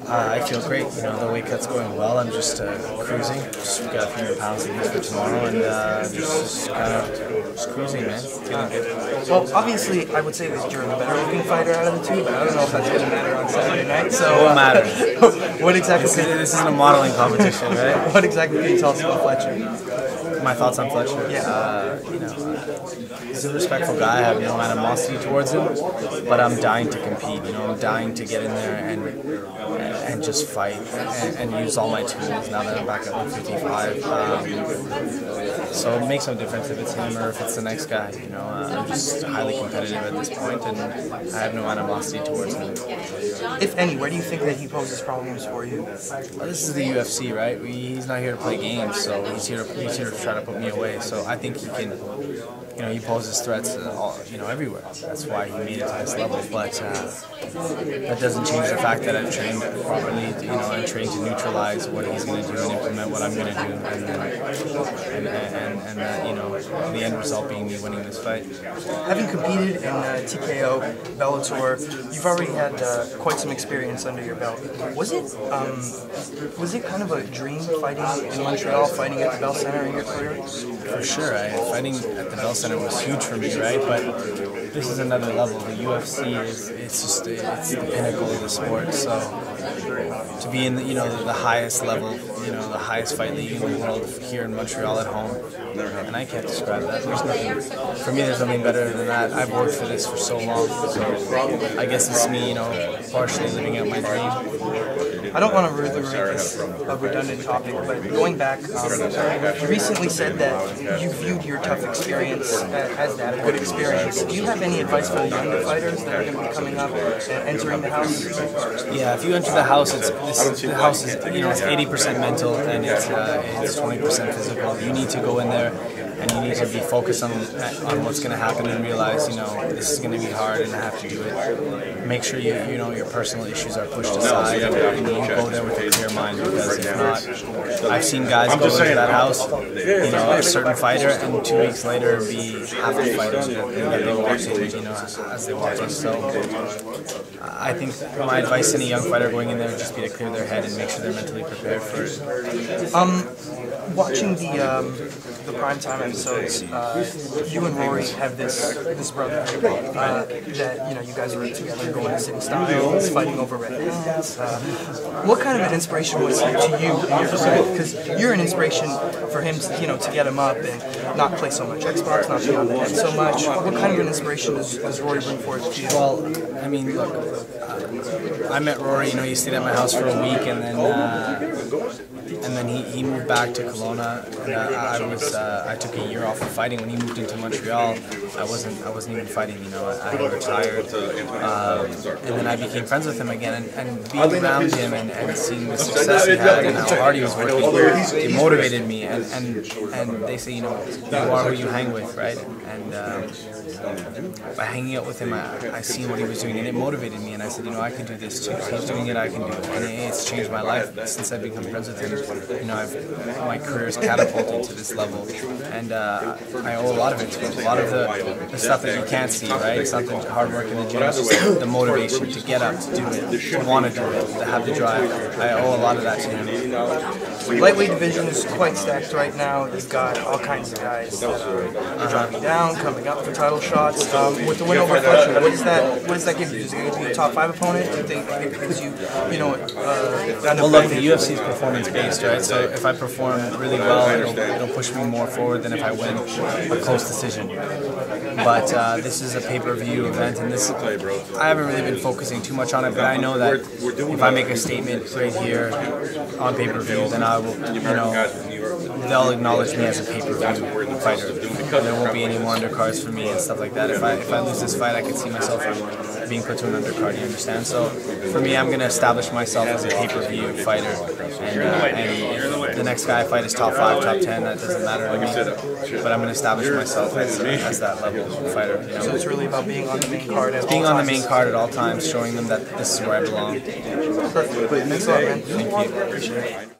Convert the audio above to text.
I feel great. You know, the weight cut's going well. I'm just cruising. Just got a few more pounds to use for tomorrow, and just kind of just cruising, man. Feeling good. Well, obviously, I would say that you're the better-looking fighter out of the two, but I don't know if that's going to matter on Saturday night. So, it won't matter. What exactly? This isn't a modeling competition, right? What exactly can you tell us about Fletcher? My thoughts on Fletcher? Yeah. You know, he's a respectful guy. I have no animosity towards him, but I'm dying to compete. You know, I'm dying to get in there and just fight and use all my tools now that I'm back at 155. So it makes no difference if it's him or if it's the next guy. You know, I'm just highly competitive at this point, and I have no animosity towards him. If any, where do you think that he poses problems for you? Well, this is the UFC, right? He's not here to play games, so he's here to try to put me away. So I think he can, you know, he poses threats, you know, everywhere. That's why he made it to this level. But that doesn't change the fact that I've trained properly. You know, I'm trained to neutralize what he's going to do and implement what I'm going to do, and that, you know, the end result being me winning this fight. Having competed in TKO, Bellator, you've already had quite some experience under your belt. Was it kind of a dream fighting in Montreal, fighting at the Bell Center in your career? For sure, fighting at the Bell Center was huge for me, right? But this is another level. The UFC it's the pinnacle of the sport. So to be in the, you know, the highest level, you know, the highest fight league in the world here in Montreal at home, and I can't describe that. There's nothing for me. There's nothing better than that. I've worked for this for so long, so I guess it's me, you know, partially living out my dream. I don't want to really make this a redundant topic, but going back, you recently said that you viewed your tough experience as that, a good experience. Do you have any advice for the younger fighters that are going to be coming up and entering the house? Yeah, if you enter the house, the house is, you know, it's 80% mental and it's 20% physical. You need to go in there and you need to be focused on what's going to happen and realize, you know, this is going to be hard and I have to do it. Make sure you know your personal issues are pushed aside and you go there with a clear mind, because if not, I've seen guys go into that house, you know, a certain fighter, and 2 weeks later be half the fighters that they walked in, you know, as they walked in. So I think my advice to any young fighter going in there would just be to clear their head and make sure they're mentally prepared for it. Watching the primetime episodes, you and Rory have this brotherhood that, you know, you guys are together going to city styles, fighting over red pants. What kind of an inspiration was he to you in your career? Because you're an inspiration for him to, you know, to get him up and not play so much Xbox, not be on the net so much. What kind of an inspiration does Rory bring forth to you? Well, I mean, look, I met Rory, you know, he stayed at my house for a week, and then he moved back to Kelowna, and I took a year off of fighting. When he moved into Montreal, I wasn't even fighting, you know, I had retired, and then I became friends with him again, and being around him and seeing the success he had and how hard he was working, it motivated me, and they say, you know, you are who you hang with, right? And by hanging out with him, I seen what he was doing, and it motivated me, and I said, you know, I can do this too. If he's doing it, I can do it, and it's changed my life since I've become friends with him. You know, my career's catapulted to this level, and I owe a lot of it to him. A lot of the stuff that you can't see, right? It's not the hard work in the gym, it's just the motivation to get up, to do it, to want to do it, to have the drive. I owe a lot of that to him. Lightweight division is quite stacked right now. You've got all kinds of guys that are dropping down, coming up for title shots. With the win over Fletcher, what does that give you? Is it going to be a top 5 opponent? Do you think it gives you, you know, well, look, the UFC is performance-based, right? So if I perform really well, it'll push me more forward than if I win a close decision. But this is a pay-per-view event, and I haven't really been focusing too much on it, but I know that if I make a statement right here on pay-per-view, then I will, you know, they'll acknowledge me as a pay-per-view fighter. There won't be any more undercards for me and stuff like that. If I lose this fight, I can see myself being put to an undercard, you understand? So for me, I'm going to establish myself as a pay-per-view fighter, and if the next guy I fight is top 5, top 10, that doesn't matter to me, but I'm going to establish myself as that level of fighter. You know? So it's really about being on the main card at all times? Being on the main card at all times, showing them that this is where I belong. Perfect. Thanks a lot, man. Thank you. Appreciate it.